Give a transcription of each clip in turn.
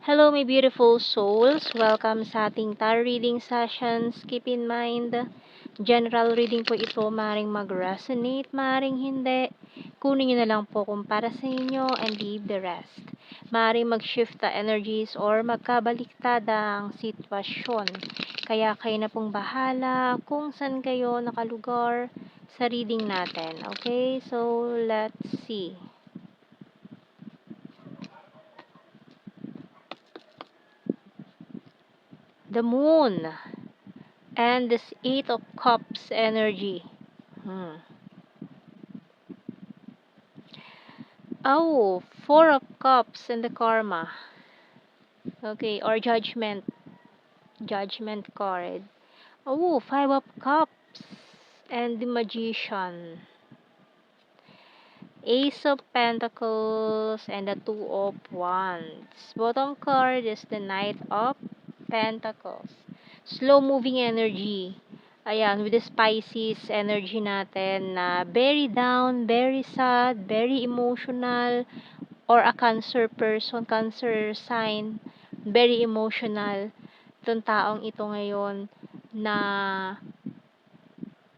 Hello, my beautiful souls. Welcome sa ating tarot reading sessions. Keep in mind, general reading po ito. Maring mag-resonate, maring hindi. Kunin nyo na lang po kung para sa inyo and leave the rest. Maring mag-shift the energies or magkabaliktad ang sitwasyon. Kaya kayo na pong bahala kung saan kayo nakalugar sa reading natin. Okay, so let's see. The moon and this Eight of Cups energy. Oh, Four of Cups and the Karma. Okay, or Judgment card. Oh, Five of Cups and the Magician. Ace of Pentacles and the Two of Wands. Bottom card is the Knight of Pentacles. Slow moving energy. Ayan, with the Pisces energy natin na very down, very sad, very emotional, or a Cancer person, Cancer sign, very emotional. Itong taong ito ngayon na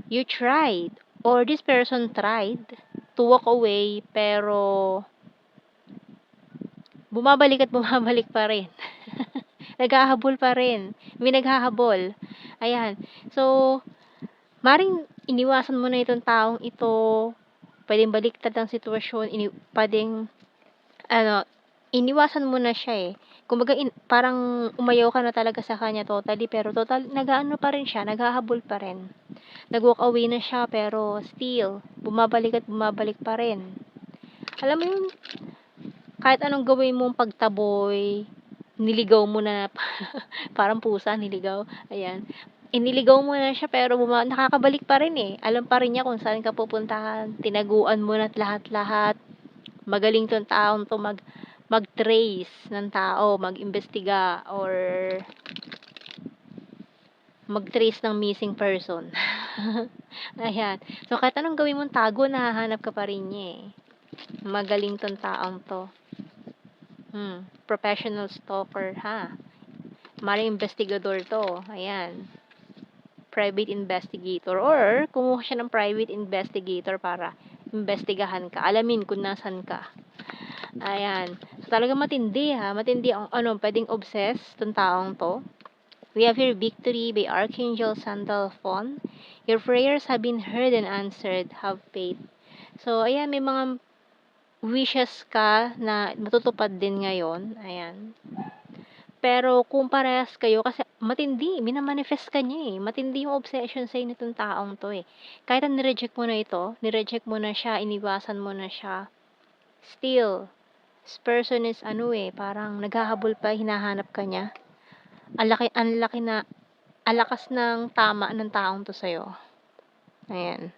you tried, or this person tried to walk away, pero bumabalik at bumabalik pa rin. Naghahabol pa rin. May naghahabol. Ayan. So, maring iniwasan mo na itong taong ito. Pwedeng baliktad ang sitwasyon. Pwedeng, iniwasan mo na siya eh. Kumbaga, parang umayaw ka na talaga sa kanya totally. Pero nag-aano pa rin siya. Naghahabol pa rin. Nag-walk away na siya. Pero still, bumabalik at bumabalik pa rin. Alam mo yun, kahit anong gawin mong pagtaboy, niligaw mo na, parang pusa, niligaw. Ayan. Iniligaw mo na siya, pero nakakabalik pa rin eh. Alam pa rin niya kung saan ka pupuntahan. Tinaguan mo na lahat-lahat. Magaling tong taong to mag-trace ng tao, mag-imbestiga, or mag-trace ng missing person. Ayan. So, kahit anong gawin mong tago, nahahanap ka pa rin niya eh. Magaling tong taong to. Professional stalker, ha? Maring investigador to. Ayan. Private investigator. Or, kumuha siya ng private investigator para investigahan ka. Alamin kung nasan ka. Ayan. So, talaga matindi, ha? Matindi ang, pwedeng obsessed tong taong to. We have here victory by Archangel Sandalphon. Your prayers have been heard and answered. Have faith. So, ayan, may mga wishes ka na matutupad din ngayon. Ayan. Pero kung parehas kayo, kasi matindi, minamanifest ka niya eh. Matindi yung obsession sa'yo nitong taong to eh. Kahit na nireject mo na ito, nireject mo na siya, iniwasan mo na siya, still, this person is parang naghahabol pa, hinahanap ka niya. Ang laki na, alakas ng tama ng taong to sa'yo. Ayan.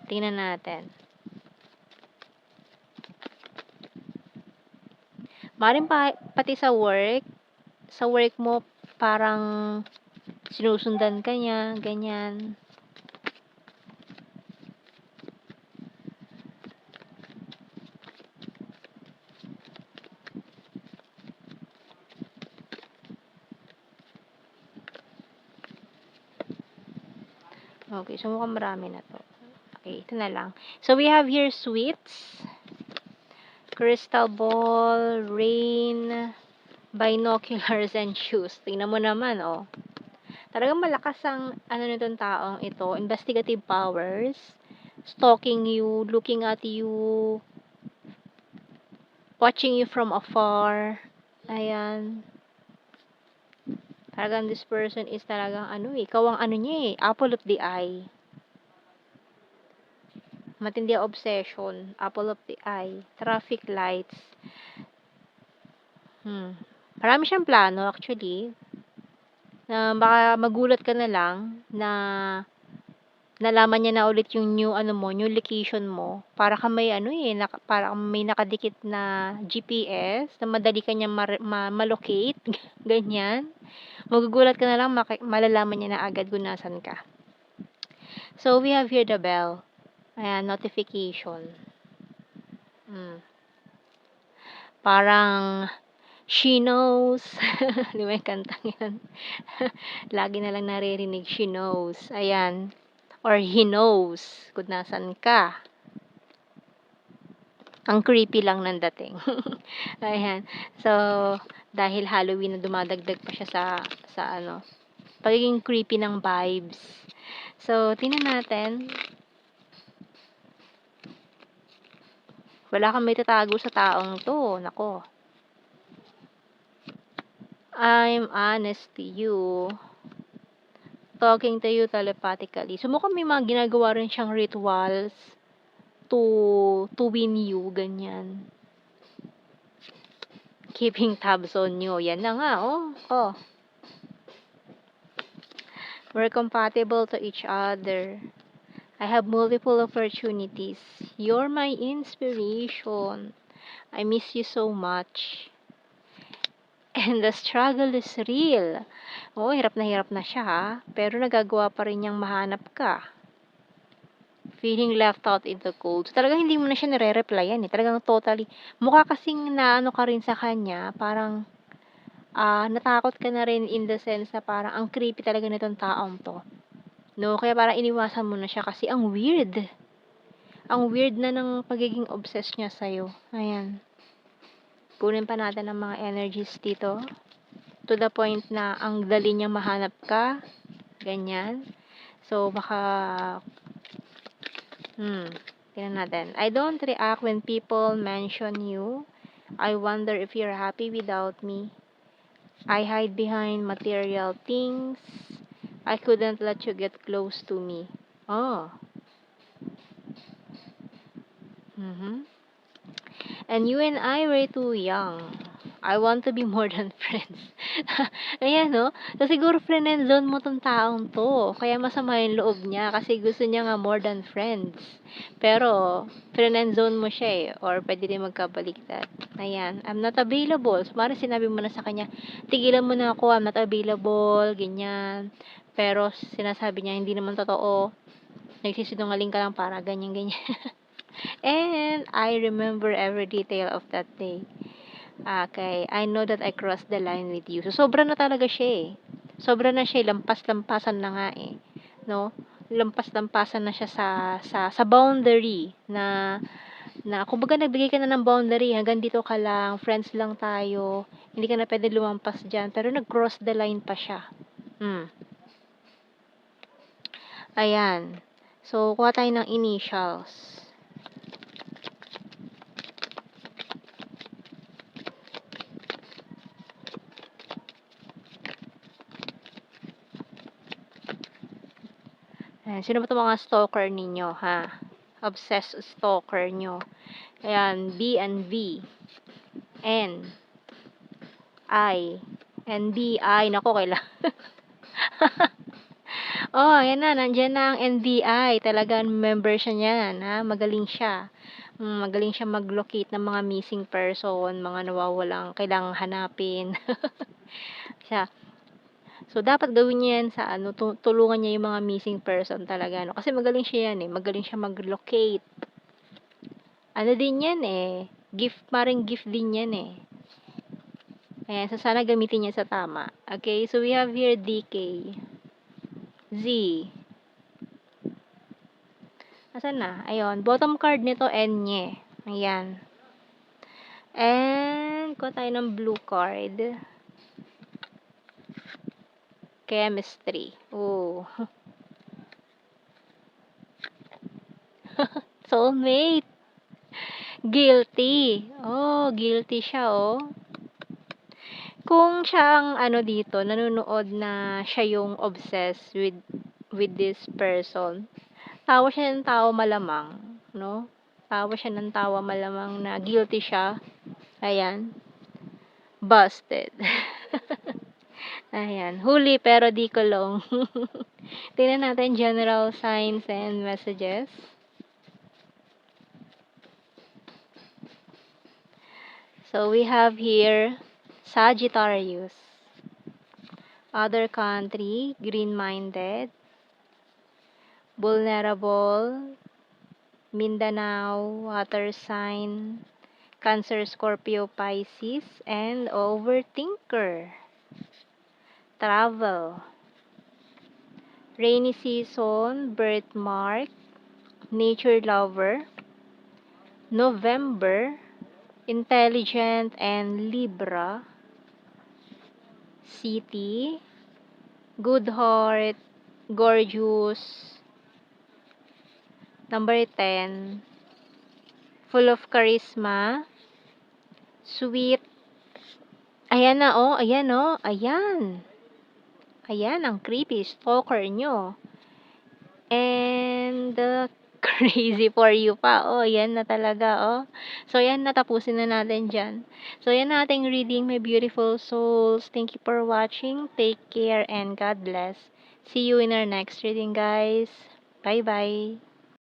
Tingnan natin. Maring pati sa work mo, parang sinusundan ka niya, ganyan. Okay, so mukhang marami na to. Okay, ito na lang. So, we have here sweets, crystal ball, rain, binoculars, and shoes. Tingnan mo naman, oh. Talagang malakas ang, nitong taong ito, investigative powers, stalking you, looking at you, watching you from afar. Ayan. Talagang this person is talagang, ikaw ang niya eh, apple of the eye. Matindi ang obsession, apple of the eye, traffic lights. Marami siyang plano actually. Na baka magulat ka na lang na nalaman niya na ulit yung new location mo. Para ka may para may nakadikit na GPS na madali ka niya malocate, ganyan. Magugulat ka na lang, malalaman niya na agad kung nasan ka. So, we have here the bell. Ayan, notification. Parang She knows. Di ba yung kantang yan? Lagi na lang naririnig, she knows. Ayan. Or he knows kung nasan ka. Ang creepy lang ng dating. Ayan. So, dahil Halloween na dumadagdag pa siya sa ano, pagiging creepy ng vibes. So, tingnan natin. Wala kang may tatago sa taong to. Nako. I'm honest to you. Talking to you telepathically. So, mukhang may mga ginagawa rin siyang rituals to win you, ganyan. Keeping tabs on you. Yan na nga, oh. Oh. We're compatible to each other. I have multiple opportunities. You're my inspiration. I miss you so much. And the struggle is real. Oo, hirap na siya ha. Pero nagagawa pa rin niyang mahanap ka. Feeling left out in the cold. So, talagang hindi mo na siya nire-replyan eh. Talagang totally. Mukha kasing naano ka rin sa kanya. Parang natakot ka na rin in the sense na parang ang creepy talaga nitong taong to. No? Kaya parang iniwasan mo na siya kasi ang weird. Ang weird na ng pagiging obsessed niya sa'yo. Ayan. Kunin pa natin ang mga energies dito. To the point na ang dali niyang mahanap ka. Ganyan. So, baka tingnan natin. I don't react when people mention you. I wonder if you're happy without me. I hide behind material things. I couldn't let you get close to me. Oh. And you and I were too young. I want to be more than friends. Ayan, no? So, siguro friend and zone mo tong taong to. Kaya masama yung loob niya kasi gusto niya nga more than friends. Pero, friend and zone mo siya eh. Or pwede rin magkabaliktad. Ayan. I'm not available. So, parang sinabi mo na sa kanya, tigilan mo na ako, I'm not available, ganyan. Pero, sinasabi niya, hindi naman totoo. Nagsisinungaling ka lang para ganyan-ganyan. And I remember every detail of that day. Okay, I know that I crossed the line with you. So, sobra na talaga siya eh. Sobra na siya, lampas-lampasan na nga eh. No? Lampas-lampasan na siya sa boundary na kumbaga nagbigay ka na ng boundary, hanggang dito ka lang, friends lang tayo, hindi ka na pwede lumampas dyan, pero nag-cross the line pa siya. Ayan. So, kuha tayo ng initials. Ayan. Sino ba itong mga stalker ninyo, ha? Obsessed stalker nyo. Ayan. B and V. N. I. And D. I. Naku, kailan. Oh, ayan na. Nandiyan na ang NBI. Talagang member siya niyan, ha? Magaling siya. Magaling siya mag-locate ng mga missing person, mga nawawalang kailangang hanapin. Siya. So, dapat gawin niya yan sa tulungan niya yung mga missing person talaga. No? Kasi magaling siya yan eh. Magaling siya mag-locate. Ano din yan eh. Parang gift din yan eh. Ayan, so sana gamitin niya sa tama. Okay, so we have here DK. Z. Asan na? Ayun. Bottom card nito, Enye. Ayan. And, kuha tayo ng blue card. Chemistry. Oh. Soulmate. Guilty. Oh, guilty siya, oh. Kung siya ang dito, nanonood na siya yung obsessed with this person, tawa siya ng tawa malamang, no? Tawa siya ng tawa malamang na guilty siya. Ayan. Busted. Ayan. Huli pero di kulong. Tingnan natin general signs and messages. So, we have here Sagittarius. Other country, green-minded. Vulnerable. Mindanao, water sign. Cancer, Scorpio, Pisces, and overthinker. Travel. Rainy season, birthmark, nature lover. November, intelligent and Libra. City, good heart, gorgeous. Number 10, full of charisma, sweet. Ayan na, oh. Ayan, oh. Ayan. Ayan, ang creepy stalker nyo. And, crazy for you pa. Oh, yan na talaga, oh. So, yan, natapusin na natin dyan. So, yan nating reading, my beautiful souls. Thank you for watching. Take care and God bless. See you in our next reading, guys. Bye-bye.